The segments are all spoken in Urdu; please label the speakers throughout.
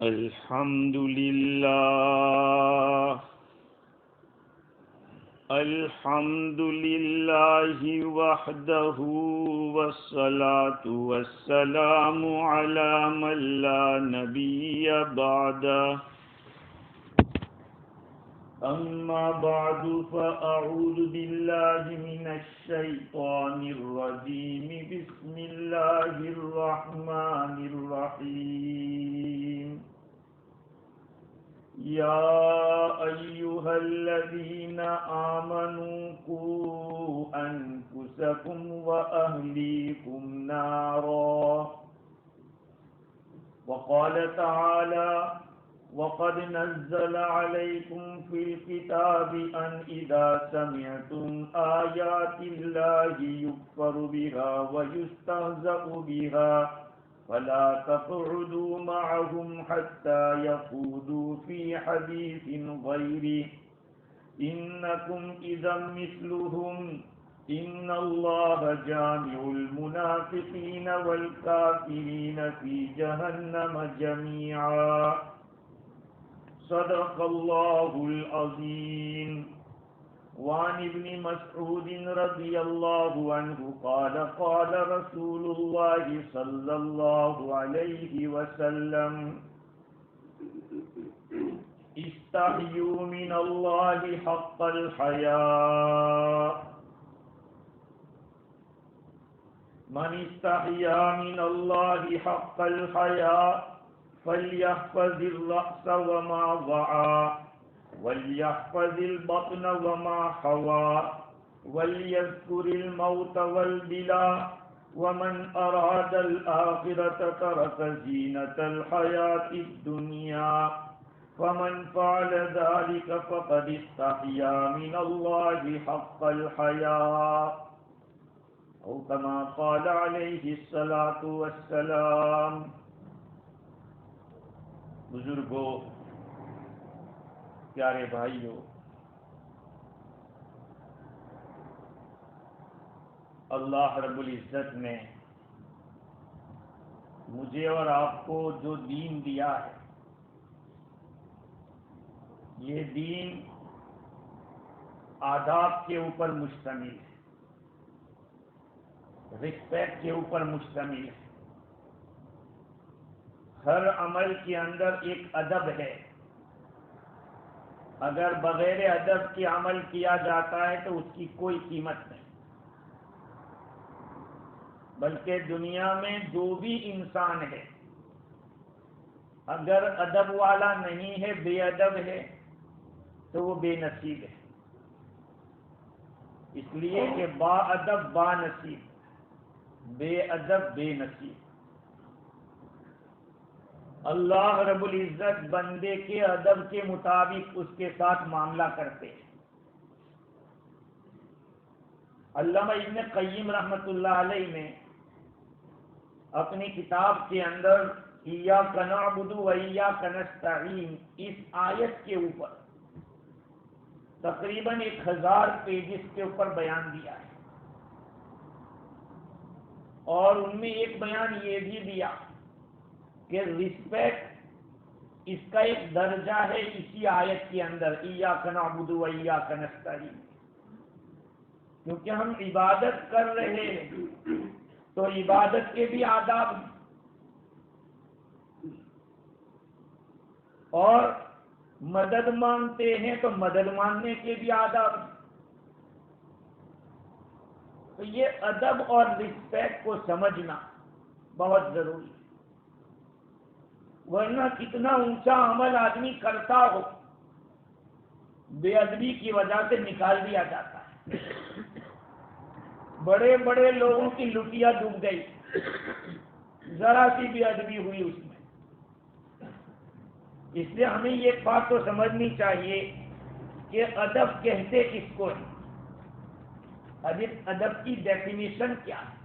Speaker 1: الحمد لله الحمد لله وحده والصلاة والسلام على من لا نبي بعده أما بعد فأعوذ بالله من الشيطان الرجيم بسم الله الرحمن الرحيم يا أيها الذين آمنوا قوا أنفسكم وأهليكم نارا وقال تعالى وقد نزل عليكم في الكتاب أن إذا سمعتم آيات الله يكفر بها ويستهزأ بها فلا تقعدوا معهم حتى يخوضوا في حديث غيره إنكم إذا مثلهم إن الله جامع المنافقين والكافرين في جهنم جميعا صدق الله العظيم وعن ابن مسعود رضي الله عنه قال قال رسول الله صلى الله عليه وسلم استحيوا من الله حق الحياء من استحيا من الله حق الحياء فليحفظ الرأس وما وعى وليحفظ البطن وما حوى وليذكر الموت والبلاء ومن أراد الآخرة ترك زينة الحياة الدنيا فمن فعل ذلك فقد استحيا من الله حق الحياء أو كما قال عليه الصلاة والسلام. بزرگوں، پیارے بھائیوں، اللہ رب العزت نے مجھے اور آپ کو جو دین دیا ہے، یہ دین آداب کے اوپر مشتمل ہے، رسپیکٹ کے اوپر مشتمل ہے. ہر عمل کے اندر ایک ادب ہے. اگر بغیر ادب کے عمل کیا جاتا ہے تو اس کی کوئی قیمت نہیں. بلکہ دنیا میں جو بھی انسان ہے، اگر ادب والا نہیں ہے، بے ادب ہے، تو وہ بے نصیب ہے. اس لیے کہ با ادب با نصیب، بے ادب بے نصیب. اللہ رب العزت بندے کے ادب کے مطابق اس کے ساتھ معاملہ کرتے ہیں. علامہ ابن قیم رحمۃ اللہ علیہ نے اپنی کتاب کے اندر ایاک نعبد و ایاک نستعین اس آیت کے اوپر تقریباً 1000 پیجز کے اوپر بیان دیا ہے، اور ان میں ایک بیان یہ بھی دیا کہ رسپیکٹ اس کا ایک درجہ ہے اسی آیت کے اندر ایاک نعبد و ایاک نستعین. کیونکہ ہم عبادت کر رہے ہیں تو عبادت کے بھی آداب ہیں، اور مدد مانگتے ہیں تو مدد مانگنے کے بھی آداب ہیں. تو یہ ادب اور رسپیکٹ کو سمجھنا بہت ضروری ہے، ورنہ کتنا اونچا عمل آدمی کرتا ہو، بے ادبی کی وجہ سے نکال دیا جاتا ہے. بڑے بڑے لوگوں کی لٹیا ڈوب گئی، ذرا سی بے ادبی ہوئی اس میں. اس لیے ہمیں یہ بات تو سمجھنی چاہیے کہ ادب کہتے کس کو ہے، ادب کی ڈیفینیشن کیا ہے.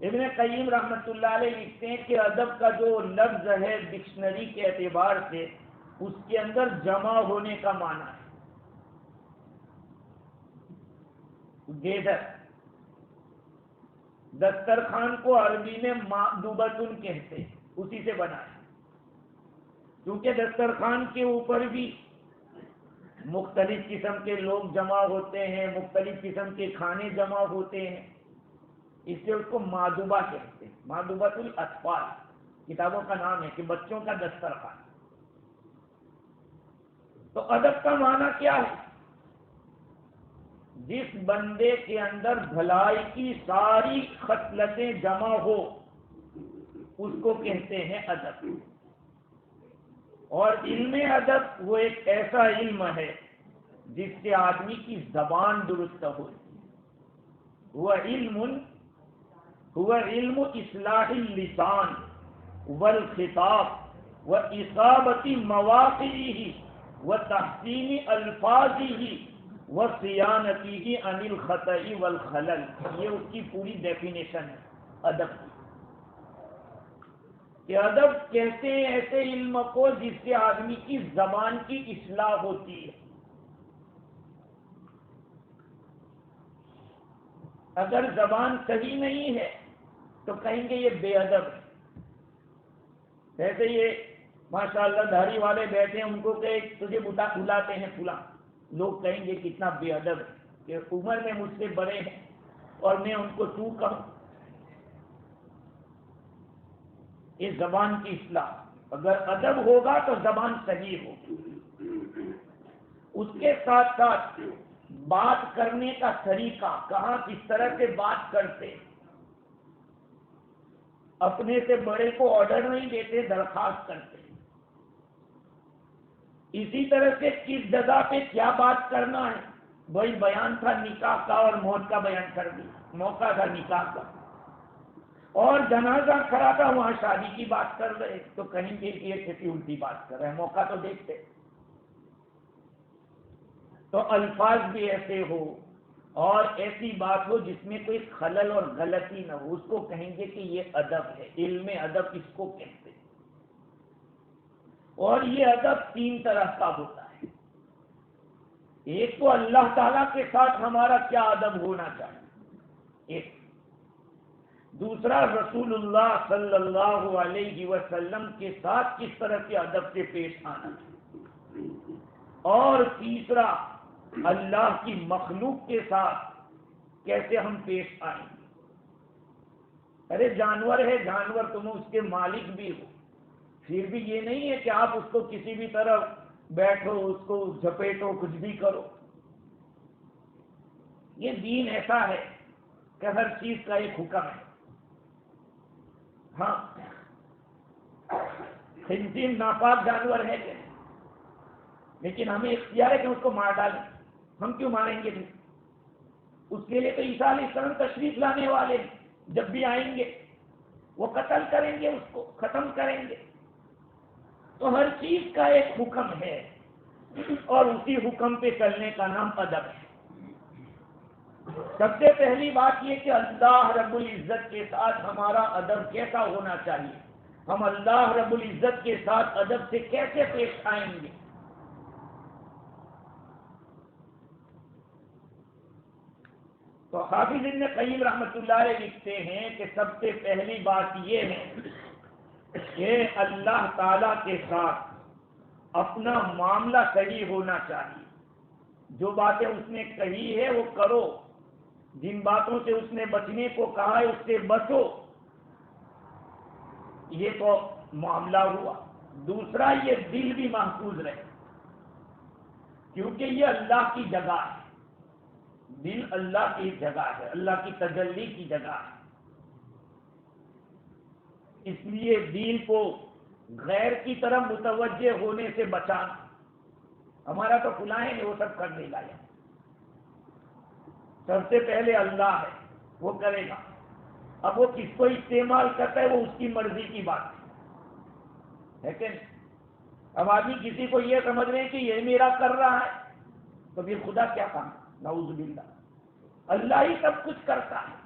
Speaker 1: ابن قیم رحمۃ اللہ علیہ لکھتے ہیں کہ ادب کا جو لفظ ہے ڈکشنری کے اعتبار سے اس کے اندر جمع ہونے کا معنی ہے. گیدر، دسترخوان کو عربی میں معدوبتن کہتے ہیں، اسی سے بنا ہے. کیونکہ دسترخوان کے اوپر بھی مختلف قسم کے لوگ جمع ہوتے ہیں، مختلف قسم کے کھانے جمع ہوتے ہیں، اس سے اس کو مادوبہ کہتے ہیں، مادوبۃ الاطفال کتابوں کا نام ہے کہ بچوں کا دسترخوان۔ تو ادب کا معنی کیا ہے؟ جس بندے کے اندر بھلائی کی ساری خصلتیں جمع ہو اس کو کہتے ہیں ادب۔ اور علم ادب وہ ایک ایسا علم ہے جس سے آدمی کی زبان درست ہوتی ہے۔ هو علم اصلاح اللسان والخطاب واصابة مواقعه وتحسین الفاظه وصیانته عن الخطأ والخلل، یہ اس کی پوری ڈیفینیشن ہے ادب کی، کہ ادب کہتے ہیں ایسے علم کو جس سے آدمی کی زبان کی اصلاح ہوتی ہے۔ اگر زبان صحیح نہیں ہے تو کہیں گے یہ بے ادب ہے۔ جیسے یہ ماشاءاللہ داڑھی والے بیٹھے ہیں، ان کو کہ تجھے بلاتے ہیں فلاں، لوگ کہیں گے کتنا بے ادب ہے کہ عمر میں مجھ سے بڑے ہیں اور میں ان کو تو کہوں۔ یہ زبان کی اصلاح، اگر ادب ہوگا تو زبان صحیح ہوگی۔ اس کے ساتھ ساتھ بات کرنے کا طریقہ، کہاں کس طرح سے بات کرتے، اپنے سے بڑے کو آرڈر نہیں دیتے، درخواست کرتے۔ اسی طرح سے کس جگہ پہ کیا بات کرنا ہے، وہی بیان تھا نکاح کا اور موت کا بیان کر دیا، موقع تھا نکاح کا اور جنازہ کھڑا تھا وہاں شادی کی بات کر رہے تو کہیں گے کہ یہ کسی الٹی بات کر رہے ہیں، موقع تو دیکھتے۔ تو الفاظ بھی ایسے ہو اور ایسی بات ہو جس میں کوئی خلل اور غلطی نہ ہو، اس کو کہیں گے کہ یہ ادب ہے، علم ادب اس کو کہتے ہیں۔ اور یہ ادب تین طرح کا ہوتا ہے۔ ایک تو اللہ تعالیٰ کے ساتھ ہمارا کیا ادب ہونا چاہیے، ایک دوسرا رسول اللہ صلی اللہ علیہ وسلم کے ساتھ کس طرح کے ادب سے پیش آنا چاہیے، اور تیسرا اللہ کی مخلوق کے ساتھ کیسے ہم پیش آئیں گے۔ ارے جانور ہے، جانور تم اس کے مالک بھی ہو، پھر بھی یہ نہیں ہے کہ آپ اس کو کسی بھی طرح بیٹھو، اس کو جھپیٹو، کچھ بھی کرو۔ یہ دین ایسا ہے کہ ہر چیز کا ایک حکم ہے۔ ہاں، خنزیر ناپاک جانور ہے کہ لیکن ہمیں اختیار ہے کہ اس کو مار ڈالیں۔ ہم کیوں ماریں گے؟ اس کے لیے تو عیسیٰ علیہ السلام تشریف لانے والے جب بھی آئیں گے وہ قتل کریں گے، اس کو ختم کریں گے۔ تو ہر چیز کا ایک حکم ہے اور اسی حکم پہ چلنے کا نام ادب ہے۔ سب سے پہلی بات یہ کہ اللہ رب العزت کے ساتھ ہمارا ادب کیسا ہونا چاہیے، ہم اللہ رب العزت کے ساتھ ادب سے کیسے پیش آئیں گے۔ تو حافظ ابن قیم رحمۃ اللہ علیہ لکھتے ہیں کہ سب سے پہلی بات یہ ہے کہ اللہ تعالی کے ساتھ اپنا معاملہ صحیح ہونا چاہیے۔ جو باتیں اس نے کہی ہے وہ کرو، جن باتوں سے اس نے بچنے کو کہا ہے اس سے بچو، یہ تو معاملہ ہوا۔ دوسرا، یہ دل بھی محفوظ رہے، کیونکہ یہ اللہ کی جگہ ہے، دل اللہ کی جگہ ہے، اللہ کی تجلی کی جگہ ہے۔ اس لیے دل کو غیر کی طرف متوجہ ہونے سے بچانا۔ ہمارا تو فلاں ہے وہ سب کرنے لگا، سب سے پہلے اللہ ہے، وہ کرے گا۔ اب وہ کس کو استعمال کرتا ہے وہ اس کی مرضی کی بات ہے کہ نہیں؟ اب آدمی کسی کو یہ سمجھ رہے ہیں کہ یہ میرا کر رہا ہے تو پھر خدا کیا کام، نعوذ باللہ، اللہ ہی سب کچھ کرتا ہے۔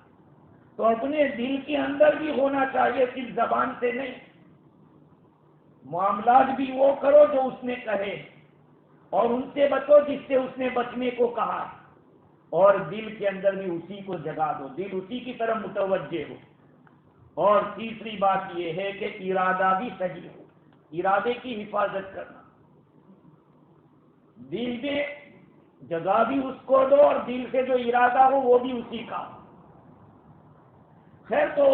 Speaker 1: تو اپنے دل کے اندر بھی ہونا چاہیے، صرف زبان سے نہیں۔ معاملات بھی وہ کرو جو اس نے کہے اور ان سے بچو جس سے اس نے بچنے کو کہا، اور دل کے اندر بھی اسی کو جگا دو، دل اسی کی طرف متوجہ ہو۔ اور تیسری بات یہ ہے کہ ارادہ بھی صحیح ہو، ارادے کی حفاظت کرنا، دل میں جگہ بھی اس کو دو اور دل سے جو ارادہ ہو وہ بھی اسی کا۔ خیر، تو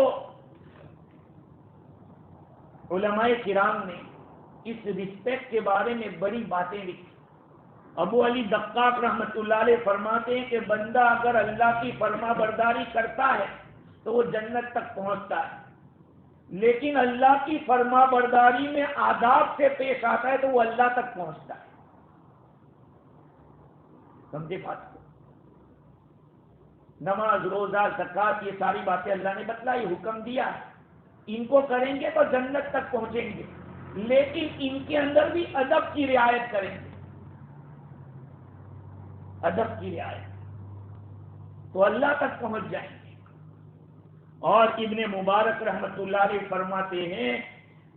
Speaker 1: علماء کرام نے اس رسپیکٹ کے بارے میں بڑی باتیں لکھی۔ ابو علی دقاق رحمۃ اللہ علیہ فرماتے ہیں کہ بندہ اگر اللہ کی فرما برداری کرتا ہے تو وہ جنت تک پہنچتا ہے، لیکن اللہ کی فرما برداری میں آداب سے پیش آتا ہے تو وہ اللہ تک پہنچتا ہے۔ سمجھے بات کو؟ نماز، روزہ، زکوٰۃ، یہ ساری باتیں اللہ نے بتلائی، حکم دیا ہے، ان کو کریں گے تو جنت تک پہنچیں گے، لیکن ان کے اندر بھی ادب کی رعایت کریں گے، ادب کی رعایت تو اللہ تک پہنچ جائیں گے۔ اور ابن مبارک رحمت اللہ علیہ فرماتے ہیں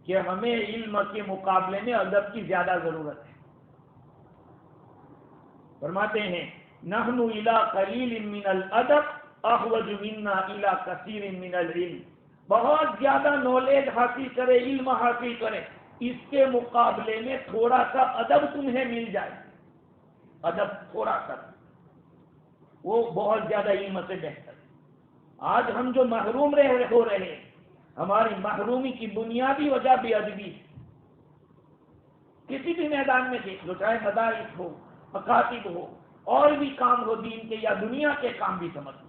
Speaker 1: کہ ہمیں علم کے مقابلے میں ادب کی زیادہ ضرورت ہے۔ فرماتے ہیں نحن الى قلیل من الادب احوج منا الى کثیر من العلم، بہت زیادہ نالج حاصل کرے، علم حاصل کرے، اس کے مقابلے میں تھوڑا سا ادب تمہیں مل جائے، ادب تھوڑا سا، وہ بہت زیادہ علم سے بہتر ہے۔ آج ہم جو محروم ہو رہے ہیں، ہماری محرومی کی بنیادی وجہ بے ادبی ہے۔ کسی بھی میدان میں دیکھ لو، چاہے مدارس ہو، مکاتب ہو، اور بھی کام ہو دین کے یا دنیا کے کام بھی سمجھ لو۔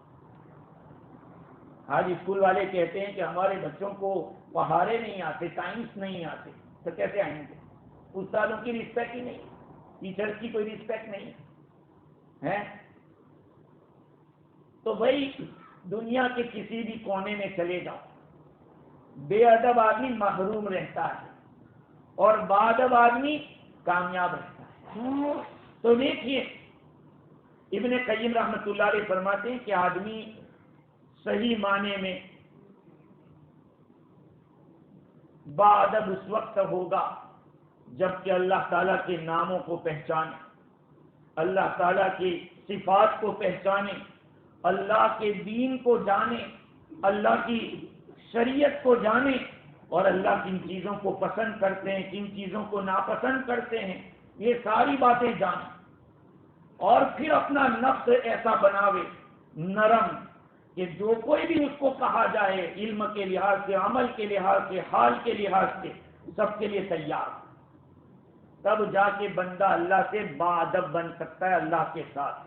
Speaker 1: آج اسکول والے کہتے ہیں کہ ہمارے بچوں کو پہاڑے نہیں آتے، سائنس نہیں آتے، تو کیسے آئیں گے؟ استادوں کی رسپیکٹ ہی نہیں، ٹیچر کی کوئی رسپیکٹ نہیں ہے۔ تو بھائی دنیا کے کسی بھی کونے میں چلے جاؤ، بے ادب آدمی محروم رہتا ہے اور باادب آدمی کامیاب رہتا ہے۔ تو دیکھیے ابن قیم رحمۃ اللہ علیہ فرماتے ہیں کہ آدمی صحیح معنی میں باادب اس وقت ہوگا جب کہ اللہ تعالیٰ کے ناموں کو پہچانے، اللہ تعالیٰ کی صفات کو پہچانے، اللہ کے دین کو جانے، اللہ کی شریعت کو جانے، اور اللہ کن چیزوں کو پسند کرتے ہیں، کن چیزوں کو ناپسند کرتے ہیں، یہ ساری باتیں جانے، اور پھر اپنا نفس ایسا بناوے نرم کہ جو کوئی بھی اس کو کہا جائے، علم کے لحاظ سے، عمل کے لحاظ سے، حال کے لحاظ سے، سب کے لیے تیار، تب جا کے بندہ اللہ سے باادب بن سکتا ہے، اللہ کے ساتھ۔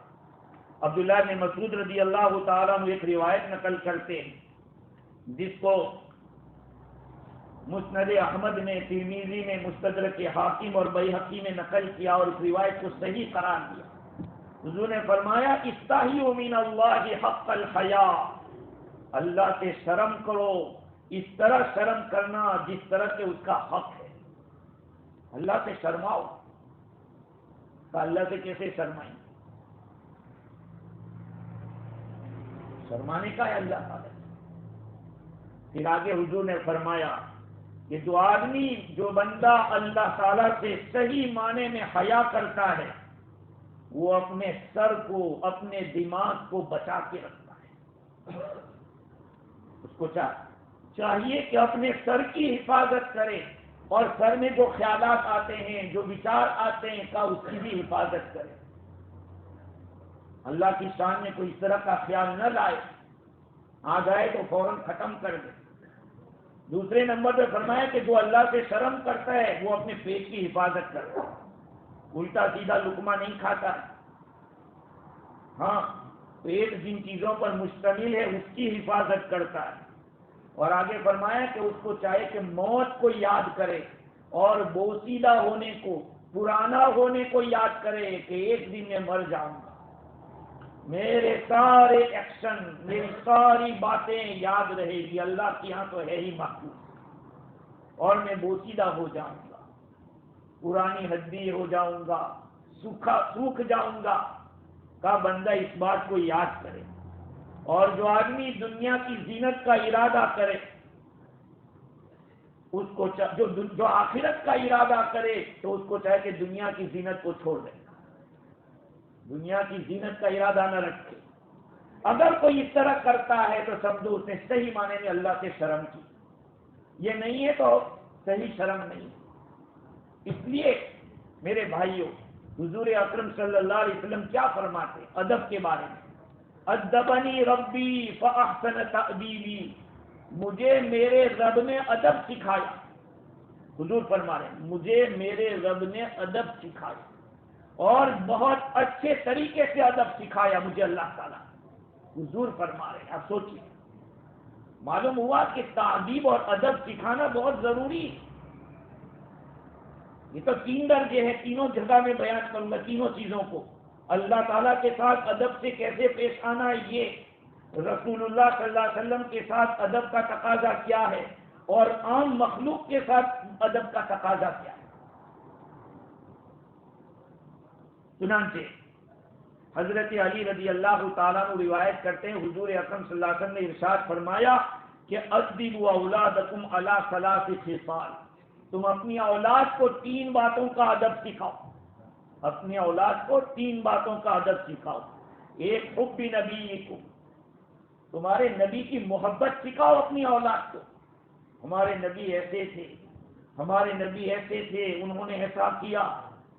Speaker 1: عبداللہ بن مسعود رضی اللہ تعالیٰ عنہ ایک روایت نقل کرتے ہیں جس کو مسند احمد میں، ترمذی میں، مستدرک حاکم اور بیہقی میں نقل کیا اور اس روایت کو صحیح قرار دیا۔ حضور نے فرمایا استحیوا من اللہ حق الحیاء، اللہ سے شرم کرو اس طرح شرم کرنا جس طرح سے اس کا حق ہے۔ اللہ سے شرماؤ، تو اللہ سے کیسے شرمائیں؟ شرمانے کا ہے اللہ تعالیٰ۔ پھر آگے حضور نے فرمایا کہ جو بندہ اللہ تعالیٰ سے صحیح معنی میں حیا کرتا ہے، وہ اپنے سر کو، اپنے دماغ کو بچا کے رکھتا ہے۔ اس کو چاہیے کہ اپنے سر کی حفاظت کرے، اور سر میں جو خیالات آتے ہیں، جو وچار آتے ہیں، کا اس کی بھی حفاظت کرے۔ اللہ کی شان میں کوئی اس طرح کا خیال نہ لائے، آ جائے تو فوراً ختم کر دے۔ دوسرے نمبر پہ فرمایا کہ جو اللہ سے شرم کرتا ہے وہ اپنے پیٹ کی حفاظت کرتا ہے، الٹا سیدھا لقمہ نہیں کھاتا ہے۔ ہاں، پیٹ جن چیزوں پر مشتمل ہے اس کی حفاظت کرتا ہے۔ اور آگے فرمایا کہ اس کو چاہے کہ موت کو یاد کرے اور بوسیدہ ہونے کو، پرانا ہونے کو یاد کرے کہ ایک دن میں مر جاؤں گا، میرے سارے ایکشن، میری ساری باتیں یاد رہے گی، اللہ کے یہاں تو ہے ہی محفوظ، اور میں بوسیدہ ہو جاؤں گا، پرانی ہڈی ہو جاؤں گا، سوکھ جاؤں گا۔ کا بندہ اس بات کو یاد کرے، اور جو آدمی دنیا کی زینت کا ارادہ کرے، اس کو جو آخرت کا ارادہ کرے تو اس کو چاہے کہ دنیا کی زینت کو چھوڑ دے، دنیا کی زینت کا ارادہ نہ رکھے۔ اگر کوئی اس طرح کرتا ہے تو سمجھو اس نے صحیح معنی میں اللہ سے شرم کی، یہ نہیں ہے تو صحیح شرم نہیں۔ اس لیے میرے بھائیوں، حضور اکرم صلی اللہ علیہ وسلم کیا فرماتے ادب کے بارے میں؟ ادبنی ربی فاحسن تأدیبی، مجھے میرے رب نے ادب سکھایا۔ حضور فرما رہے ہیں مجھے میرے رب نے ادب سکھایا، اور بہت اچھے طریقے سے ادب سکھایا مجھے اللہ تعالیٰ۔ حضور فرما رہے ہیں، اب سوچیے، معلوم ہوا کہ تعدیب اور ادب سکھانا بہت ضروری ہے۔ یہ تو 3 درجے ہیں، تینوں جگہ میں بیان کروں گا تینوں چیزوں کو۔ اللہ تعالیٰ کے ساتھ ادب سے کیسے پیش آنا ہے، یہ رسول اللہ صلی اللہ علیہ وسلم کے ساتھ ادب کا تقاضا کیا ہے، اور عام مخلوق کے ساتھ ادب کا تقاضا کیا ہے۔ چنانچہ حضرت علی رضی اللہ تعالیٰ عنہ روایت کرتے ہیں، حضور اکرم صلی اللہ علیہ وسلم نے ارشاد فرمایا کہ ادبوا اولادکم علی 3 خصال، تم اپنی اولاد کو 3 باتوں کا ادب سکھاؤ، اپنی اولاد کو 3 باتوں کا ادب سکھاؤ۔ ایک حب نبیکم، تمہارے نبی کی محبت سکھاؤ اپنی اولاد کو۔ ہمارے نبی ایسے تھے، ہمارے نبی ایسے تھے، انہوں نے ایسا کیا،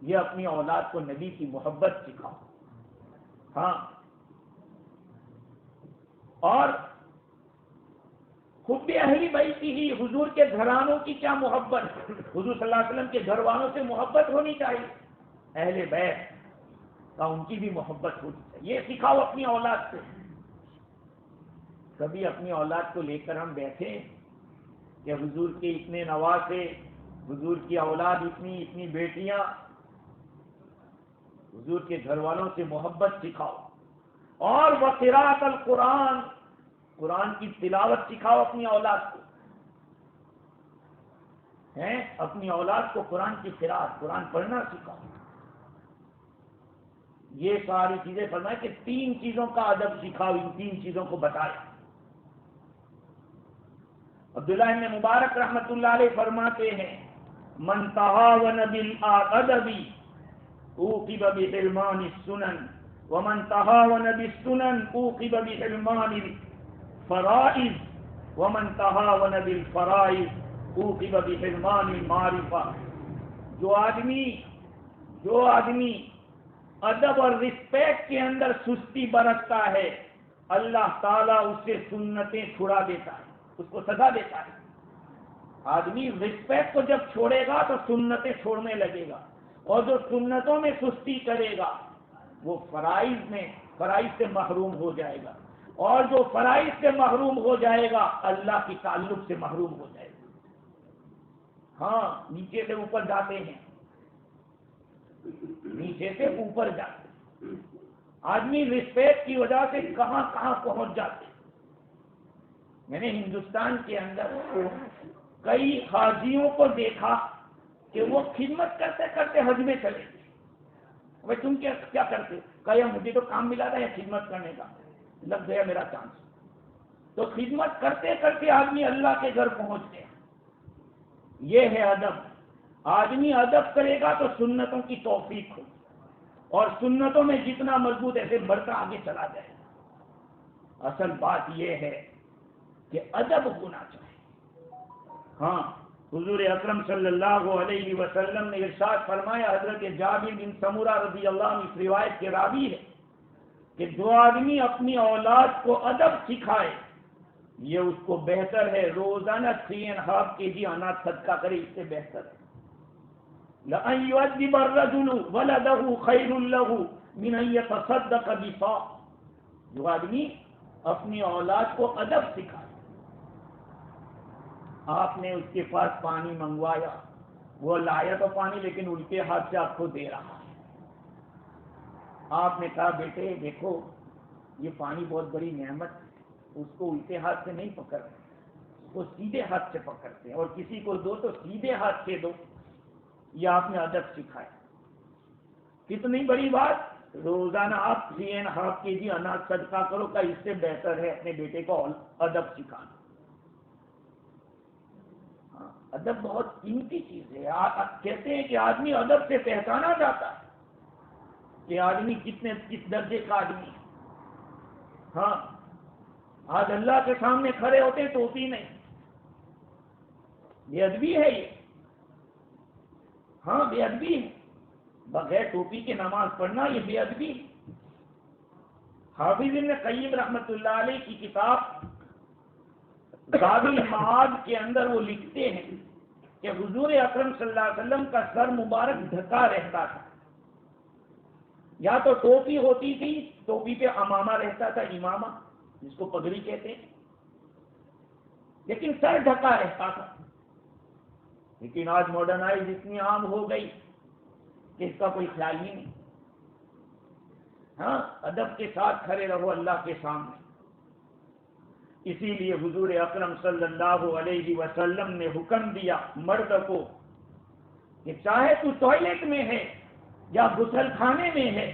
Speaker 1: یہ اپنی اولاد کو نبی کی محبت سکھاؤ۔ ہاں، اور حب اہل بیت ہی، حضور کے گھرانوں کی کیا محبت، حضور صلی اللہ علیہ وسلم کے گھر والوں سے محبت ہونی چاہیے، اہل بیت کا ان کی بھی محبت ہونی چاہیے، یہ سکھاؤ اپنی اولاد سے۔ کبھی اپنی اولاد کو لے کر ہم بیٹھے کہ حضور کے اتنے نواسے، حضور کی اولاد اتنی بیٹیاں، حضور کے گھر والوں سے محبت سکھاؤ۔ اور وقراءۃ القرآن، قرآن کی تلاوت سکھاؤ اپنی اولاد کو، اپنی اولاد کو قرآن کی قراءت، قرآن پڑھنا سکھاؤ۔ یہ ساری چیزیں فرمائے کہ 3 چیزوں کا ادب سکھاؤ، ان 3 چیزوں کو بتایا۔ عبداللہ ابن مبارک رحمۃ اللہ علیہ فرماتے ہیں من تہاون بالادب عوقب بحرمان السنن ومن تہاون بالسنن عوقب بحرمان الفرائض ومن تہاون بالفرائض عوقب بحرمان المعرفہ۔ جو آدمی ادب اور رسپیکٹ کے اندر سستی برتتا ہے، اللہ تعالیٰ اس سے سنتیں چھڑا دیتا ہے، اس کو سزا دیتا ہے۔ آدمی رسپیکٹ کو جب چھوڑے گا تو سنتیں چھوڑنے لگے گا، اور جو سنتوں میں سستی کرے گا وہ فرائض سے محروم ہو جائے گا، اور جو فرائض سے محروم ہو جائے گا اللہ کی تعلق سے محروم ہو جائے گا۔ ہاں، نیچے سے اوپر جاتے ہیں، نیچے سے اوپر جاتے ہیں، آدمی رسپیکٹ کی وجہ سے کہاں کہاں پہنچ جاتے ہیں۔ میں نے ہندوستان کے اندر کئی حاجیوں کو دیکھا کہ وہ خدمت کرتے کرتے حج میں چلے گئے۔ بھائی تم کیا کرتے؟ کہا مجھے تو کام ملا تھا یا خدمت کرنے کا، لگ گیا میرا چانس۔ تو خدمت کرتے کرتے آدمی اللہ کے گھر پہنچ گیا۔ یہ ہے ادب۔ آدمی ادب کرے گا تو سنتوں کی توفیق ہو، اور سنتوں میں جتنا مضبوط ایسے بڑھتا آگے چلا جائے گا۔ اصل بات یہ ہے کہ ادب ہونا چاہیے۔ ہاں، حضور اکرم صلی اللہ علیہ وسلم نے ارشاد فرمایا، حضرت جابر بن سمورہ رضی اللہ عنہ اس روایت کے راوی ہے کہ جو آدمی اپنی اولاد کو ادب سکھائے یہ اس کو بہتر ہے روزانہ 3.5 kg اناج صدقہ کرے، اس سے بہتر ہے۔ لَأَن يُؤَدِّبَ الرَّجُلُ وَلَدَهُ خَيْرٌ لَهُ مِنْ أَن يَتَصَدَّقَ بِصَاعٍ۔ جو آدمی اپنی اولاد کو ادب سکھائے، آپ نے اس کے پاس پانی منگوایا، وہ لایا تو پانی لیکن الٹے ہاتھ سے آپ کو دے رہا ہے۔ آپ نے کہا بیٹے دیکھو یہ پانی بہت بڑی نعمت ہے، اس کو الٹے ہاتھ سے نہیں پکڑتے، اس کو سیدھے ہاتھ سے پکڑتے ہیں، اور کسی کو دو تو سیدھے ہاتھ سے دو۔ یہ آپ نے ادب سکھایا۔ کتنی بڑی بات، روزانہ آپ 3.5 kg اناج صدقہ کرو، کا اس سے بہتر ہے اپنے بیٹے کو ادب سکھانا۔ ادب بہت قیمتی چیز ہے۔ کہتے ہیں کہ آدمی ادب سے پہچانا جاتا ہے کہ آدمی کس درجے کا آدمی ہے۔ ہاں، آج اللہ کے سامنے کھڑے ہوتے ٹوپی نہیں، یہ ادبی ہے یہ۔ ہاں بے ادبی ہے، بغیر ٹوپی کے نماز پڑھنا یہ بے ادبی ہے۔ حافظ ابن قیم رحمۃ اللہ علیہ کی کتاب زاد المعاد کے اندر وہ لکھتے ہیں کہ حضور اکرم صلی اللہ علیہ وسلم کا سر مبارک ڈھکا رہتا تھا، یا تو ٹوپی ہوتی تھی، ٹوپی پہ امامہ رہتا تھا، امامہ جس کو پگڑی کہتے ہیں، لیکن سر ڈھکا رہتا تھا۔ لیکن آج ماڈرنائز اتنی عام ہو گئی کہ اس کا کوئی خیال ہی نہیں۔ ہاں، ادب کے ساتھ کھڑے رہو اللہ کے سامنے۔ اسی لیے حضور اکرم صلی اللہ علیہ وسلم نے حکم دیا مرد کو کہ چاہے تو ٹوائلٹ میں ہے یا غسل خانے میں ہے،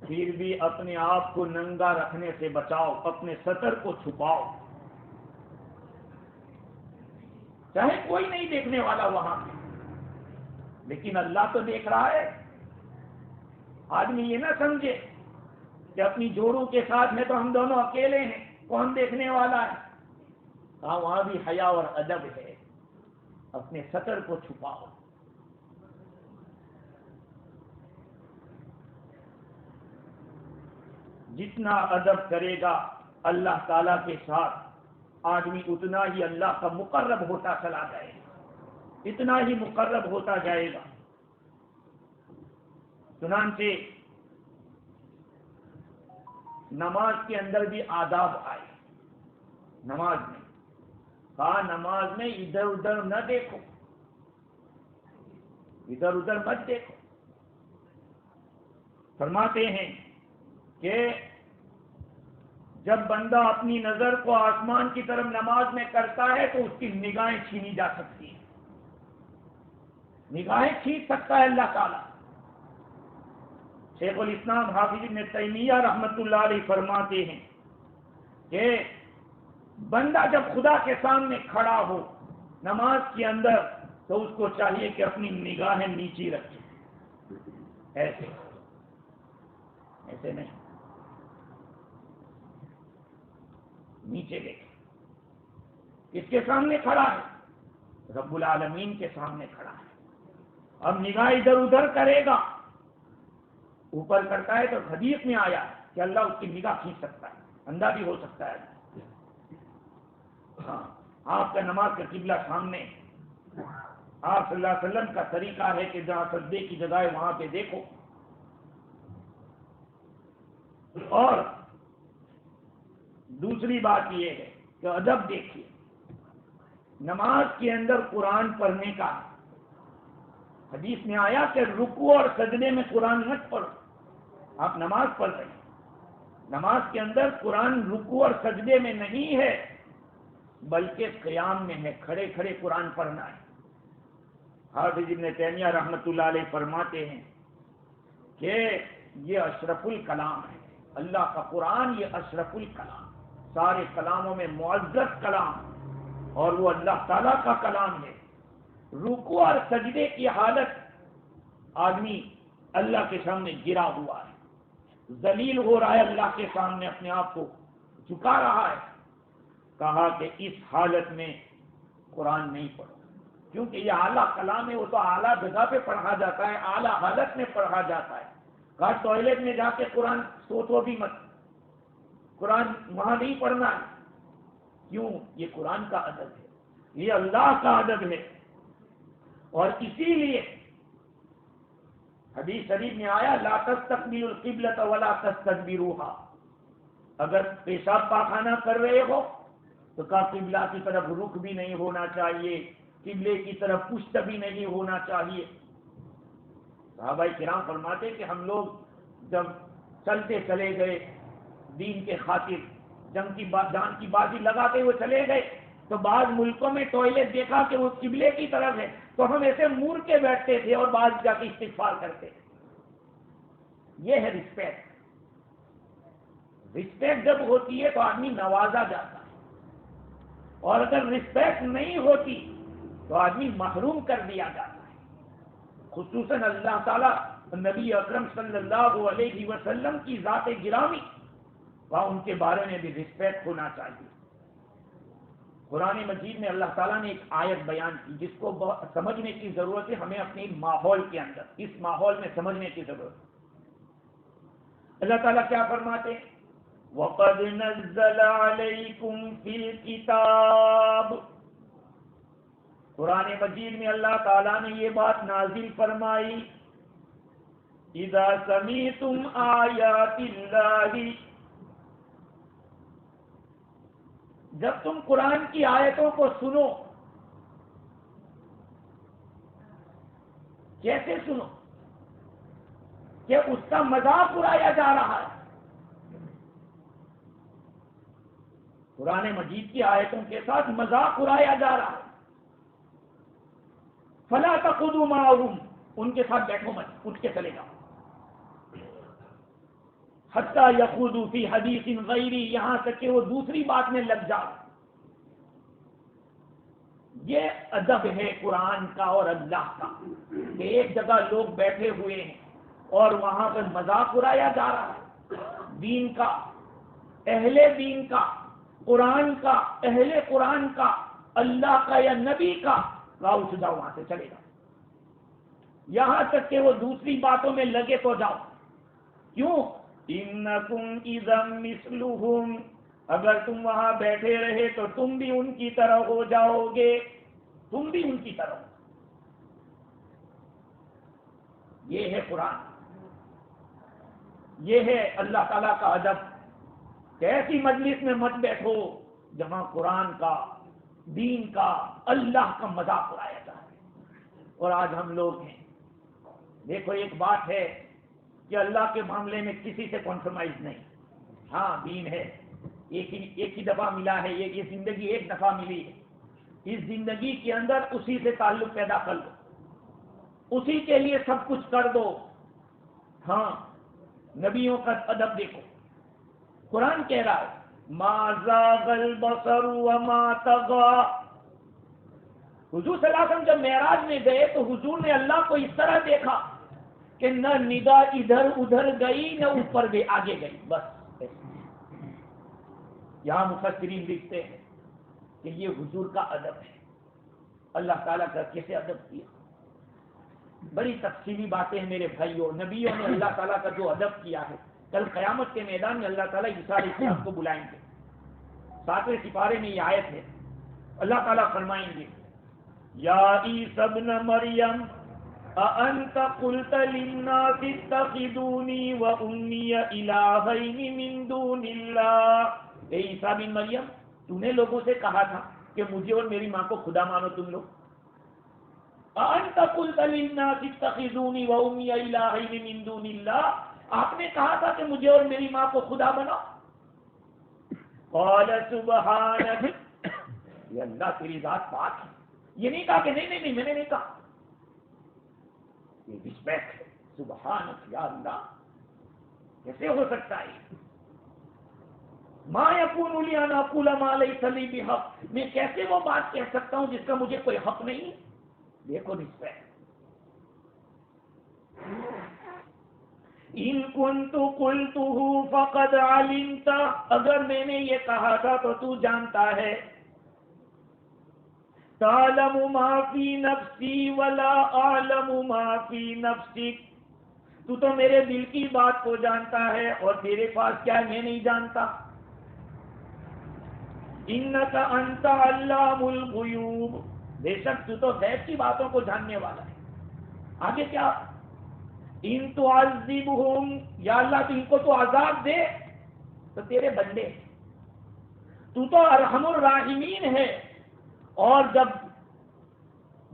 Speaker 1: پھر بھی اپنے آپ کو ننگا رکھنے سے بچاؤ، اپنے سطر کو چھپاؤ، چاہے کوئی نہیں دیکھنے والا وہاں، لیکن اللہ تو دیکھ رہا ہے۔ آدمی یہ نہ سمجھے کہ اپنی جوڑوں کے ساتھ میں تو ہم دونوں اکیلے ہیں، کون دیکھنے والا ہے؟ ہاں، وہاں بھی حیا اور ادب ہے، اپنے سطر کو چھپاؤ۔ جتنا ادب کرے گا اللہ تعالی کے ساتھ آدمی، اتنا ہی اللہ کا مقرب ہوتا چلا جائے گا، اتنا ہی مقرب ہوتا جائے گا۔ چنانچہ نماز کے اندر بھی آداب آئے۔ نماز میں کہا، نماز میں ادھر ادھر نہ دیکھو، ادھر ادھر مت دیکھو۔ فرماتے ہیں کہ جب بندہ اپنی نظر کو آسمان کی طرف نماز میں کرتا ہے تو اس کی نگاہیں چھینی جا سکتی ہیں، نگاہیں چھین سکتا ہے اللہ تعالیٰ۔ شیخ الاسلام حافظ ابن تیمیہ رحمۃ اللہ علیہ فرماتے ہیں کہ بندہ جب خدا کے سامنے کھڑا ہو نماز کے اندر تو اس کو چاہیے کہ اپنی نگاہیں نیچی رکھے، ایسے ایسے نہیں، نیچے دیکھے۔ کس کے سامنے کھڑا ہے؟ رب العالمین کے سامنے کھڑا ہے۔ اب نگاہ ادھر ادھر کرے گا، اوپر کرتا ہے تو حدیث میں آیا کہ اللہ اس کی نگاہ کھینچ سکتا ہے، اندھا بھی ہو سکتا ہے۔ ہاں، آپ کا نماز کا قبلہ سامنے، آپ صلی اللہ علیہ وسلم کا طریقہ ہے کہ جہاں سجدے کی جگہ ہے وہاں پہ دیکھو۔ اور دوسری بات یہ ہے کہ ادب دیکھیے، نماز کے اندر قرآن پڑھنے کا حدیث میں آیا کہ رکوع اور سجدے میں قرآن مت پڑھو۔ آپ نماز پڑھ رہے ہیں، نماز کے اندر قرآن رکوع اور سجدے میں نہیں ہے بلکہ قیام میں ہے، کھڑے کھڑے قرآن پڑھنا ہے۔ حافظ ابن تیمیہ رحمۃ اللہ علیہ فرماتے ہیں کہ یہ اشرف الکلام ہے، اللہ کا قرآن یہ اشرف الکلام، سارے کلاموں میں معزز کلام، اور وہ اللہ تعالیٰ کا کلام ہے۔ رکوع اور سجدے کی حالت آدمی اللہ کے سامنے گرا ہوا ہے، ذلیل ہو رہا ہے، اللہ کے سامنے اپنے آپ کو جھکا رہا ہے۔ کہا کہ اس حالت میں قرآن نہیں پڑھو، کیونکہ یہ اعلیٰ کلام ہے، وہ تو اعلیٰ جگہ پہ پڑھا جاتا ہے، اعلیٰ حالت میں پڑھا جاتا ہے۔ کہا ٹوائلٹ میں جا کے قرآن سوچو بھی مت، قرآن وہاں نہیں پڑھنا ہے۔ کیوں؟ یہ قرآن کا ادب ہے، یہ اللہ کا ادب ہے۔ اور اسی لیے حدیث شریف میں آیا لا تستقبلوا القبلۃ ولا تستدبروها، اگر پیشاب پاخانہ کر رہے ہو تو کہا قبلہ کی طرف رخ بھی نہیں ہونا چاہیے، قبلے کی طرف پشت بھی نہیں ہونا چاہیے۔ صحابہ کرام فرماتے کہ ہم لوگ جب چلتے چلے گئے دین کے خاطر، جان کی بازی لگاتے ہوئے چلے گئے، تو بعض ملکوں میں ٹوائلٹ دیکھا کہ وہ قبلے کی طرف ہے تو ہم ایسے مور کے بیٹھتے تھے اور بعض جا کے استغفار کرتے تھے۔ یہ ہے رسپیکٹ۔ رسپیکٹ جب ہوتی ہے تو آدمی نوازا جاتا ہے، اور اگر رسپیکٹ نہیں ہوتی تو آدمی محروم کر دیا جاتا ہے۔ خصوصاً اللہ تعالیٰ نبی اکرم صلی اللہ علیہ وسلم کی ذات گرامی، وہاں ان کے بارے میں بھی رسپیکٹ ہونا چاہیے۔ قرآن مجید میں اللہ تعالیٰ نے ایک آیت بیان کی جس کو سمجھنے کی ضرورت ہے، ہمیں اپنے ماحول کے اندر، اس ماحول میں سمجھنے کی ضرورت ہے۔ اللہ تعالیٰ کیا فرماتے ہیں؟ وَقَدْ نَزَّلَ عَلَيْكُمْ فِي الْكِتَابِ، قرآن مجید میں اللہ تعالیٰ نے یہ بات نازل فرمائی، اِذَا سَمِعْتُمْ آیَاتِ اللَّهِ، جب تم قرآن کی آیتوں کو سنو، کیسے سنو کہ اس کا مذاق اڑایا جا رہا ہے؟ قرآن مجید کی آیتوں کے ساتھ مذاق اڑایا جا رہا ہے۔ فَلَا تَقْعُدُوا مَعَهُمْ، ان کے ساتھ بیٹھو مت، اٹھ کے چلے جاؤ۔ حَتَّى يَخُوضُوا فِي حَدِيثٍ غَيْرِهِ، یہاں تک کہ وہ دوسری بات میں لگ جاؤ۔ یہ ادب ہے قرآن کا اور اللہ کا کہ ایک جگہ لوگ بیٹھے ہوئے ہیں اور وہاں پر مذاق اڑایا جا رہا ہے دین کا، اہل دین کا، قرآن کا، اہل قرآن کا، اللہ کا یا نبی کا، اٹھ جاؤ وہاں سے، چلے جاؤ۔ یہاں تک کہ وہ دوسری باتوں میں لگے تو جاؤ۔ کیوں؟ اِنَّكُمْ اِذًا مِثْلُهُمْ، اگر تم وہاں بیٹھے رہے تو تم بھی ان کی طرح ہو جاؤ گے، تم بھی ان کی طرح ہو۔ یہ ہے قرآن، یہ ہے اللہ تعالیٰ کا ادب کہ ایسی مجلس میں مت بیٹھو جہاں قرآن کا، دین کا، اللہ کا مذاق اڑایا جائے۔ اور آج ہم لوگ ہیں، دیکھو ایک بات ہے کہ اللہ کے معاملے میں کسی سے کمپرومائز نہیں۔ ہاں دین ہے، ایک ہی دفعہ ملا ہے، یہ زندگی ایک دفعہ ملی ہے، اس زندگی کے اندر اسی سے تعلق پیدا کر دو، اسی کے لیے سب کچھ کر دو۔ ہاں نبیوں کا ادب دیکھو، قرآن کہہ رہا ہے ما زاغ البصر وما طغى۔ حضور صلی اللہ علیہ وسلم جب معراج میں گئے تو حضور نے اللہ کو اس طرح دیکھا کہ نہ نگاہ ادھر ادھر گئی نہ اوپر گئی، آگے گئی، بس۔ یہاں مفسرین لکھتے ہیں کہ یہ حضور کا ادب ہے، اللہ تعالیٰ کا کیسے ادب کیا۔ بڑی تفصیلی باتیں ہیں میرے بھائیوں، نبیوں نے اللہ تعالیٰ کا جو ادب کیا ہے، کل قیامت کے میدان میں اللہ تعالیٰ عیسیٰ علیہ السلام کو بلائیں گے۔ 7ویں سپارے میں یہ آیت ہے، اللہ تعالیٰ فرمائیں گے یا عیسی ابن مریم اَأَنْتَ قُلْتَ لِلنَّاسِ اتَّخِذُونِي وَأُمِّيَ إِلَٰهَيْنِ مِن دُونِ اللَّهِ، اے عیسیٰ بن مریم، تو نے لوگوں سے کہا تھا کہ مجھے اور میری ماں کو خدا مانو تم لوگ۔ اَأَنْتَ قُلْتَ لِلنَّاسِ اتَّخِذُونِي وَأُمِّيَ إِلَٰهَيْنِ مِن دُونِ اللَّهِ، آپ نے کہا تھا کہ مجھے اور میری ماں کو خدا بناؤ۔ قَالَ سُبْحَانَكَ، یہ اللہ تیری ذات پاک ہے۔ یہ نہیں کہا کہ نہیں میں نے نہیں کہا، یہ رسپیکٹ ہے، سبحانک یا اللہ، کیسے ہو سکتا ہے؟ ما یکون لی ان اقول ما لیس لی بحق، میں کیسے وہ بات کہہ سکتا ہوں جس کا مجھے کوئی حق نہیں؟ دیکھو رسپیکٹ۔ ان كنت قلته فقد علمت، اگر میں نے یہ کہا تھا تو تو جانتا ہے۔ تعلم ما فی نفسی ولا اعلم ما فی نفسک، تو میرے دل کی بات کو جانتا ہے اور تیرے پاس کیا ہے میں نہیں جانتا۔ انک انت علام الغیوب، بے شک تو غیب کی باتوں کو جاننے والا ہے۔ آگے کیا؟ ان تعذبہم، یا اللہ تو ان کو تو عذاب دے، تو تیرے بندے، تو ارحم الراحمین ہے، اور جب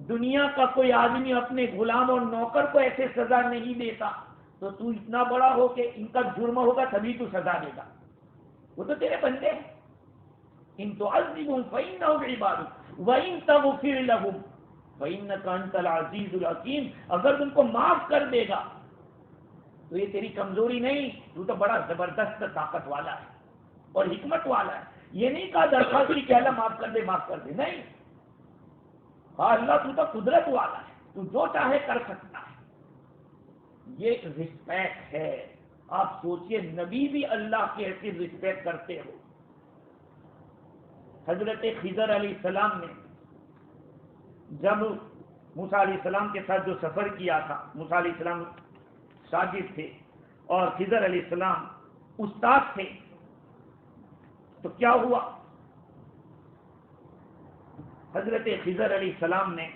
Speaker 1: دنیا کا کوئی آدمی اپنے غلام اور نوکر کو ایسے سزا نہیں دیتا تو اتنا بڑا ہو کہ ان کا جرم ہوگا تبھی تو سزا دے گا، وہ تو تیرے بندے ہیں۔ ان تعذبہم فإنہم عبادک وإن تغفر لہم فإنک انت العزیز الحکیم، اگر تم کو معاف کر دے گا تو یہ تیری کمزوری نہیں، تو بڑا زبردست طاقت والا ہے اور حکمت والا ہے۔ یہ نہیں کہا درخواست کی کہ اللہ معاف کر دے نہیں، ہاں اللہ تو قدرت والا ہے، تو جو چاہے کر سکتا ہے۔ یہ رسپیکٹ ہے۔ آپ سوچئے نبی بھی اللہ کی ایسی رسپیکٹ کرتے ہو، حضرت خضر علیہ السلام نے جب موسیٰ علیہ السلام کے ساتھ جو سفر کیا تھا، موسیٰ علیہ السلام شاگرد تھے اور خضر علیہ السلام استاد تھے، تو کیا ہوا؟ حضرت خضر علیہ السلام نے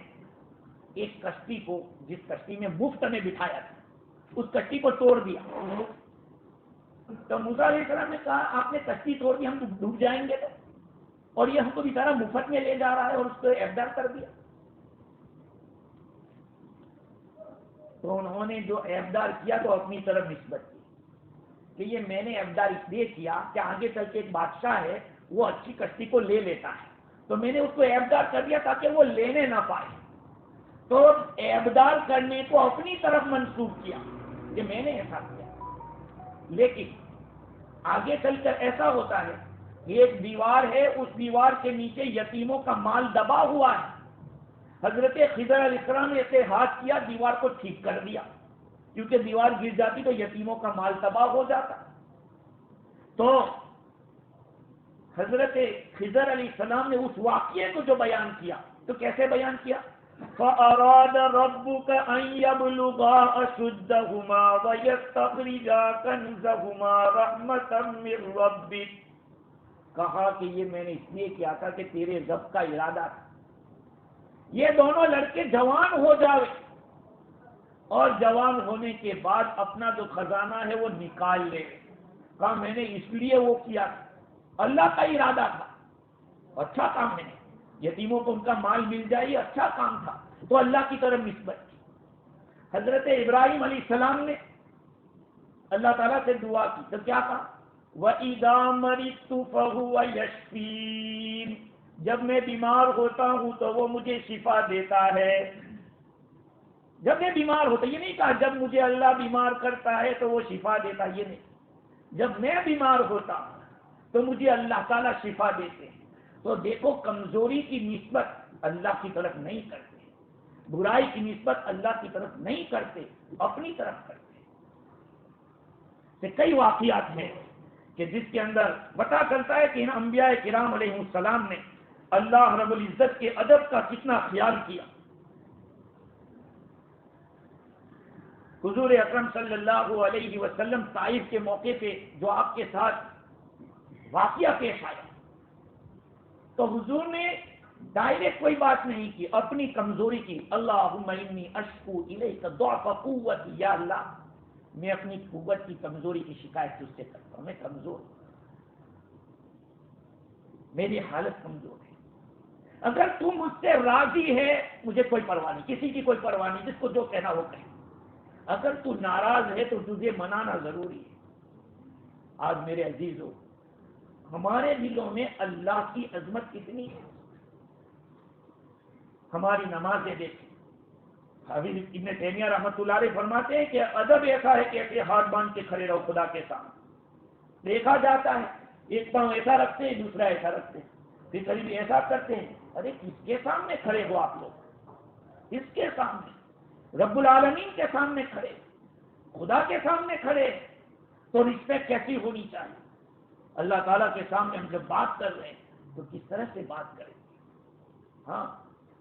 Speaker 1: ایک کشتی کو، جس کشتی میں مفت میں بٹھایا تھا، اس کشتی کو توڑ دیا۔ تو موسیٰ علیہ السلام نے کہا آپ نے کشتی توڑ دی، ہم ڈوب جائیں گے، تو اور یہ ہم کو بیچارہ مفت میں لے جا رہا ہے، اور اس کو ابدار کر دیا۔ تو انہوں نے جو ابدار کیا تو اپنی طرف نسبت کی کہ یہ میں نے ابدار اس لیے کیا کہ آگے چل کے ایک بادشاہ ہے، وہ اچھی کشتی کو لے لیتا ہے، تو میں نے اس کو ابدار کر دیا تاکہ وہ لینے نہ پائے۔ تو ابدار کرنے کو اپنی طرف منسوب کیا کہ میں نے ایسا کیا۔ لیکن آگے چل کر ایسا ہوتا ہے، ایک دیوار ہے، اس دیوار کے نیچے یتیموں کا مال دبا ہوا ہے۔ حضرت خضر علیہ السلام نے ایسے ہاتھ کیا، دیوار کو ٹھیک کر دیا، کیونکہ دیوار گر جاتی تو یتیموں کا مال تباہ ہو جاتا۔ تو حضرت خضر علیہ السلام نے اس واقعے کو جو بیان کیا تو کیسے بیان کیا؟ فَأَرَادَ رَبُّكَ أَن يَبْلُغَا أَشُدَّهُمَا وَيَسْتَخْرِجَا كَنزَهُمَا رَحْمَةً مِّن رَّبِّكَ، کہا کہ یہ میں نے اس لیے کیا تھا کہ تیرے رب کا ارادہ تھا یہ دونوں لڑکے جوان ہو جاوے، اور جوان ہونے کے بعد اپنا جو خزانہ ہے وہ نکال لے۔ کہا میں نے اس لیے وہ کیا تھا، اللہ کا ارادہ تھا، اچھا کام ہے، یتیموں کو ان کا مال مل جائے، یہ اچھا کام تھا، تو اللہ کی طرف نسبت کی۔ حضرت ابراہیم علیہ السلام نے اللہ تعالیٰ سے دعا کی تو کیا کہا؟ وَإِذَا مَرِضْتُ فَهُوَ يَشْفِينِ، جب میں بیمار ہوتا ہوں تو وہ مجھے شفا دیتا ہے۔ جب میں بیمار ہوتا، یہ نہیں کہا جب مجھے اللہ بیمار کرتا ہے تو وہ شفا دیتا، یہ نہیں، جب میں بیمار ہوتا تو مجھے اللہ تعالیٰ شفا دیتے۔ تو دیکھو کمزوری کی نسبت اللہ کی طرف نہیں کرتے، برائی کی نسبت اللہ کی طرف نہیں کرتے، اپنی طرف کرتے۔ تو کئی واقعات ہیں کہ جس کے اندر پتہ چلتا ہے کہ ان انبیاء کرام علیہ السلام نے اللہ رب العزت کے ادب کا کتنا خیال کیا۔ حضور اکرم صلی اللہ علیہ وسلم طائف کے موقع پہ جو آپ کے ساتھ واقعہ پیش آیا تو حضور نے ڈائریکٹ کوئی بات نہیں کی، اپنی کمزوری کی، اللہم انی اشکو الیک ضعف قوتی، یا اللہ میں اپنی قوت کی کمزوری کی شکایت تجھ سے کرتا ہوں، میں کمزور ہوں، میری حالت کمزور ہے، اگر تم مجھ سے راضی ہے مجھے کوئی پرواہ نہیں، کسی کی کوئی پرواہ نہیں، جس کو جو کہنا ہو کہے، اگر تو ناراض ہے تو تجھے منانا ضروری ہے۔ آج میرے عزیزو، ہمارے دلوں میں اللہ کی عظمت کتنی ہے، ہماری نمازیں دیکھیں، حافظ ابن تیمیہ رحمۃ اللہ علیہ فرماتے ہیں کہ ادب ایسا ہے کہ ایسے ہاتھ باندھ کے کھڑے رہو خدا کے سامنے، دیکھا جاتا ہے ایک پاؤں ایسا رکھتے ہیں دوسرا ایسا رکھتے ہیں، پھر کبھی ایسا کرتے ہیں، ارے کس کے سامنے کھڑے ہو آپ لوگ؟ اس کے سامنے، رب العالمین کے سامنے کھڑے، خدا کے سامنے کھڑے، تو رسپیکٹ کیسی ہونی چاہیے؟ اللہ تعالیٰ کے سامنے ہم جب بات کر رہے ہیں تو کس طرح سے بات کریں؟ ہاں،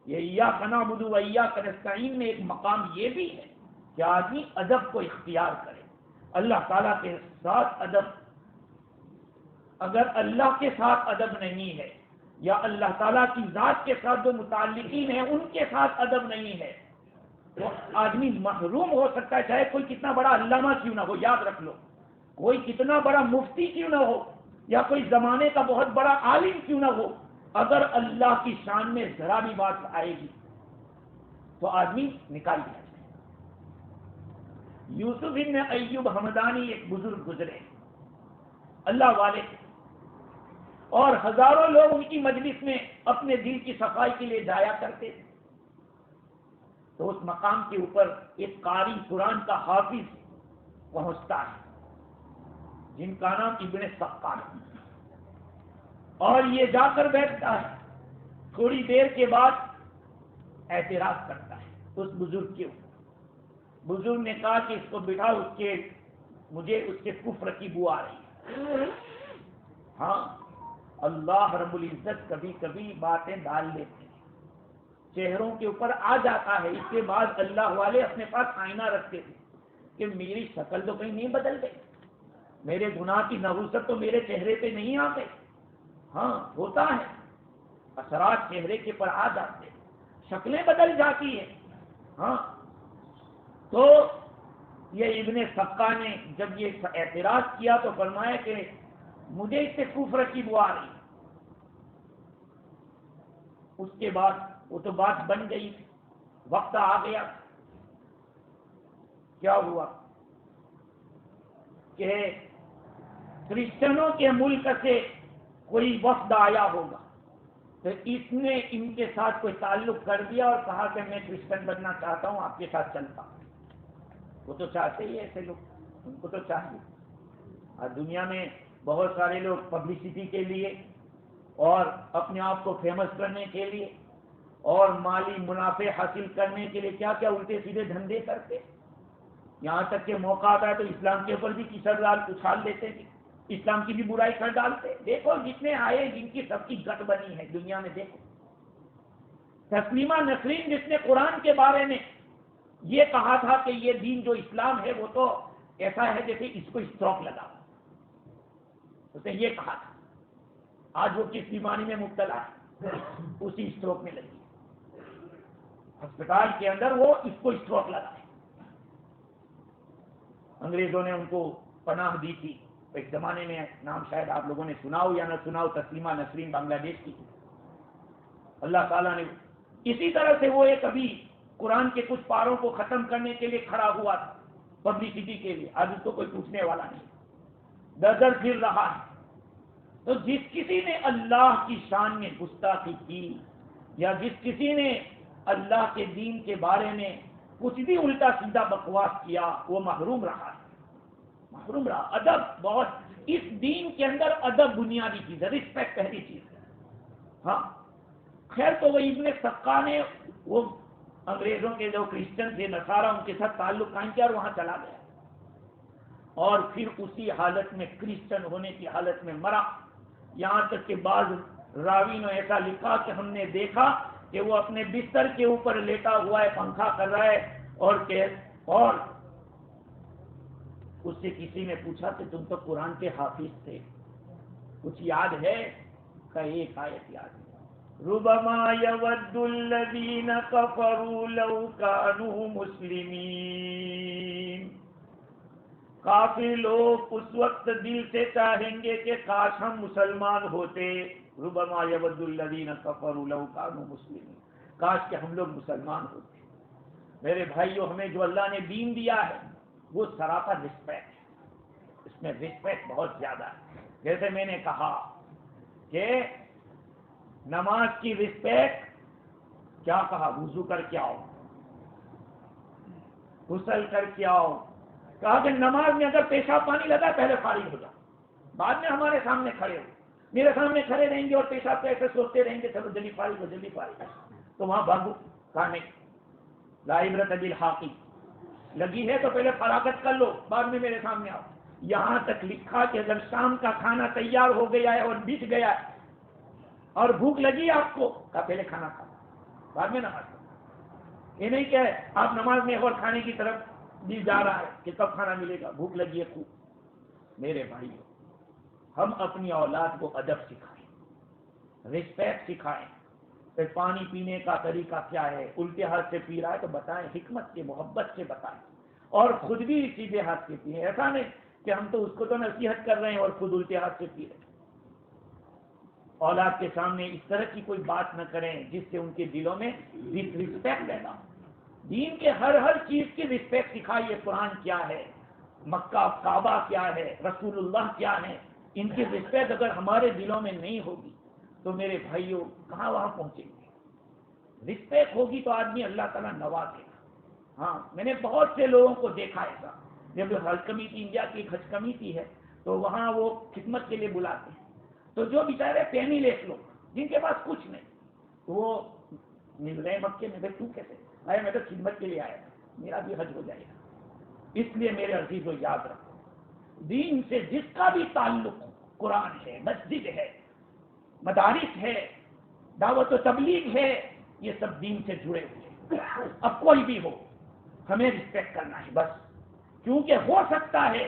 Speaker 1: یہ ایاک نعبد و ایاک نستعین میں ایک مقام یہ بھی ہے کہ آدمی ادب کو اختیار کرے، اللہ تعالیٰ کے ساتھ ادب، اگر اللہ کے ساتھ ادب نہیں ہے یا اللہ تعالیٰ کی ذات کے ساتھ جو متعلقین ہیں ان کے ساتھ ادب نہیں ہے تو آدمی محروم ہو سکتا ہے، چاہے کوئی کتنا بڑا علامہ کیوں نہ ہو۔ یاد رکھ لو، کوئی کتنا بڑا مفتی کیوں نہ ہو یا کوئی زمانے کا بہت بڑا عالم کیوں نہ ہو، اگر اللہ کی شان میں ذرا بھی بات آئے گی تو آدمی نکال دیا جائے۔ یوسف بن ایوب ہمدانی ایک بزرگ گزرے، اللہ والے، اور ہزاروں لوگ ان کی مجلس میں اپنے دل کی صفائی کے لیے جایا کرتے تھے۔ تو اس مقام کے اوپر ایک قاری قرآن کا حافظ پہنچتا ہے جن کا نام ابن سقا ہے، اور یہ جا کر بیٹھتا ہے، تھوڑی دیر کے بعد اعتراض کرتا ہے اس بزرگ کے اوپر۔ بزرگ نے کہا کہ اس کو بٹھا، مجھے اس کے کفر کی بو آ رہی ہے۔ ہاں، اللہ رب العزت کبھی کبھی باتیں ڈال دیتے ہیں، چہروں کے اوپر آ جاتا ہے۔ اس کے بعد اللہ والے اپنے پاس آئینہ رکھتے تھے کہ میری شکل تو کہیں نہیں بدل گئی، میرے گناہ کی نحوست تو میرے چہرے پہ نہیں آتے۔ ہاں ہوتا ہے، اثرات چہرے کے پر آ جاتے ہیں، شکلیں بدل جاتی ہیں۔ ہاں تو یہ ابن سقا نے جب یہ اعتراض کیا تو فرمایا کہ مجھے اس سے کفر کی بو آ رہی۔ اس کے بعد وہ تو بات بن گئی، وقت آ گیا، کیا ہوا کہ کرسچنوں کے ملک سے کوئی وفد آیا ہوگا، تو اس نے ان کے ساتھ کوئی تعلق کر دیا اور کہا کہ میں کرسچن بننا چاہتا ہوں، آپ کے ساتھ چلتا ہوں۔ وہ تو چاہتے ہی ایسے لوگ، ان کو تو چاہیے۔ اور دنیا میں بہت سارے لوگ پبلسٹی کے لیے اور اپنے آپ کو فیمس کرنے کے لیے اور مالی منافع حاصل کرنے کے لیے کیا کیا الٹے سیدھے دھندے کرتے، یہاں تک کہ موقع آتا ہے تو اسلام کے اوپر بھی کیچڑ اچھال دیتے تھے، اسلام کی بھی برائی کر ڈالتے۔ دیکھو جتنے آئے جن کی سب کی گٹ بنی ہے دنیا میں، دیکھو تسلیمہ نسرین جس نے قرآن کے بارے میں یہ کہا تھا کہ یہ دین جو اسلام ہے وہ تو ایسا ہے جیسے اس کو اسٹروک لگا، اس نے یہ کہا تھا۔ آج وہ کس بیماری میں مبتلا ہے؟ اسی اسٹروک میں لگی، ہسپتال کے اندر وہ اس کو اسٹروک لگا ہے۔ انگریزوں نے ان کو پناہ دی تھی ایک زمانے میں، نام شاید آپ لوگوں نے سنا ہو یا نہ سنا ہو، تسلیمہ نسرین بنگلہ دیش کی۔ اللہ تعالیٰ نے اسی طرح سے وہ ایک ابھی قرآن کے کچھ پاروں کو ختم کرنے کے لیے کھڑا ہوا تھا پبلسٹی کے لیے، آج اس کو کوئی پوچھنے والا نہیں، در در پھر رہا ہے۔ تو جس کسی نے اللہ کی شان میں گستاخی کی یا جس کسی نے اللہ کے دین کے بارے میں کچھ بھی الٹا سیدھا بکواس کیا وہ محروم رہا ہے، محروم رہا۔ ادب بہت، اس دین کے اندر ادب بنیادی چیز ہے، رسپیکٹ پہلی چیز ہے۔ ہاں خیر، تو وہ ابن سقا نے وہ انگریزوں کے جو کرسچن تھے نصارہ ان کے ساتھ تعلق قائم کیا اور وہاں چلا گیا، اور پھر اسی حالت میں کرسچن ہونے کی حالت میں مرا۔ یہاں تک کہ بعض راوی نے ایسا لکھا کہ ہم نے دیکھا کہ وہ اپنے بستر کے اوپر لیٹا ہوا ہے، پنکھا کر رہا ہے، اور اس سے کسی نے پوچھا کہ تم تو قرآن کے حافظ تھے، کچھ یاد ہے؟ کہ ایک آیت یاد ہے، ربما یود الذین کفروا لو کانوا مسلمین۔ کافر لوگ اس وقت دل سے چاہیں گے کہ کاش ہم مسلمان ہوتے، ربما یود الذین کفروا لو کانوا مسلمین، کاش کہ ہم لوگ مسلمان ہوتے۔ میرے بھائیو، ہمیں جو اللہ نے دین دیا ہے وہ سراپا رسپیکٹ ہے، اس میں رسپیکٹ بہت زیادہ ہے۔ جیسے میں نے کہا کہ نماز کی رسپیکٹ کیا کہا، وضو کر کے آؤ، غسل کر کے آؤ، کہا کہ نماز میں اگر پیشاب پانی لگا پہلے فارغ ہو جاؤ، بعد میں ہمارے سامنے کھڑے ہو، میرے سامنے کھڑے رہیں گے اور پیشاب پہ ایسے سوچتے رہیں گے چلو جلدی فارغ ہو جلدی فارغ ہو، تو وہاں بھاگو، کہا نہیں، لا عبرت بالحاقی، لگی ہے تو پہلے فراغت کر لو بعد میں میرے سامنے آؤ۔ یہاں تک لکھا کہ اگر شام کا کھانا تیار ہو گیا ہے اور بچ گیا ہے اور بھوک لگی آپ کو، کہا پہلے کھانا کھاؤ بعد میں نماز پڑھو۔ یہ نہیں کہ آپ نماز میں اور کھانے کی طرف بھی جا رہا ہے کہ کب کھانا ملے گا، بھوک لگی ہے خوب۔ میرے بھائیو، ہم اپنی اولاد کو ادب سکھائیں، رسپیکٹ سکھائیں، پھر پانی پینے کا طریقہ کیا ہے، الٹے ہاتھ سے پی رہا ہے تو بتائیں، حکمت سے محبت سے بتائیں، اور خود بھی سیدھے ہاتھ سے پییں۔ ایسا نہیں کہ ہم تو اس کو تو نصیحت کر رہے ہیں اور خود الٹے ہاتھ سے پی رہے ہیں۔ اولاد کے سامنے اس طرح کی کوئی بات نہ کریں جس سے ان کے دلوں میں ڈس رسپیکٹ پیدا ہو۔ دین کے ہر چیز کی رسپیکٹ سکھائیے، قرآن کیا ہے، مکہ کعبہ کیا ہے، رسول اللہ کیا ہے، ان کی رسپیکٹ اگر ہمارے دلوں میں نہیں ہوگی تو میرے بھائیوں کہاں وہاں پہنچیں گے۔ رسپیکٹ ہوگی تو آدمی اللہ تعالیٰ نوازے گا۔ ہاں میں نے بہت سے لوگوں کو دیکھا ایسا، جب حج کمیٹی انڈیا کی حج کمیٹی ہے تو وہاں وہ خدمت کے لیے بلاتے ہیں، تو جو بیچارے پینی لیس لوگ جن کے پاس کچھ نہیں وہ مل رہے مکے میں، تو کیسے آئے؟ میں تو خدمت کے لیے آیا تھا، میرا بھی حج ہو جائے گا۔ اس لیے میرے عزیزو یاد رکھو، دین سے جس کا بھی تعلق، قرآن ہے، مسجد ہے، مدارس ہے، دعوت و تبلیغ ہے، یہ سب دین سے جڑے ہوئے ہیں۔ اب کوئی بھی ہو ہمیں رسپیکٹ کرنا ہے بس، کیونکہ ہو سکتا ہے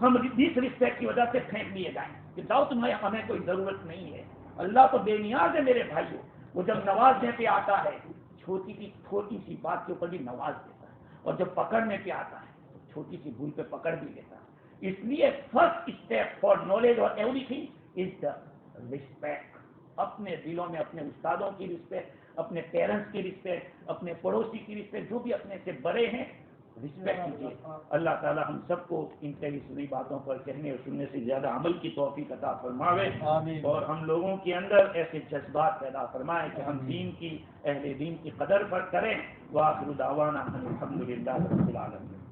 Speaker 1: ہم ڈس رسپیکٹ کی وجہ سے پھینک لیے جائیں کہ دعوت میں ہمیں کوئی ضرورت نہیں ہے۔ اللہ تو بے نیاز ہے میرے بھائیوں، وہ جب نوازنے پہ آتا ہے چھوٹی سی بات کے اوپر بھی نواز دیتا ہے، اور جب پکڑنے پہ آتا ہے تو چھوٹی سی بھول پہ پکڑ بھی لیتا ہے۔ اس لیے فرسٹ اسٹیپ فار نالج اور every thing is the respect. اپنے دلوں میں اپنے استادوں کی رسپیکٹ، اپنے پیرنٹس کی رسپیکٹ، اپنے پڑوسی کی رسپیکٹ، جو بھی اپنے سے بڑے ہیں رسپیکٹ کیجیے۔ اللہ تعالی ہم سب کو ان کئی سنی باتوں پر کہنے اور سننے سے زیادہ عمل کی توفیق عطا فرماوے، اور ہم لوگوں کے اندر ایسے جذبات پیدا فرمائے کہ ہم دین کی، اہل دین کی قدر پر کریں۔ وآخر دعوانا الحمدللہ رب العالمین۔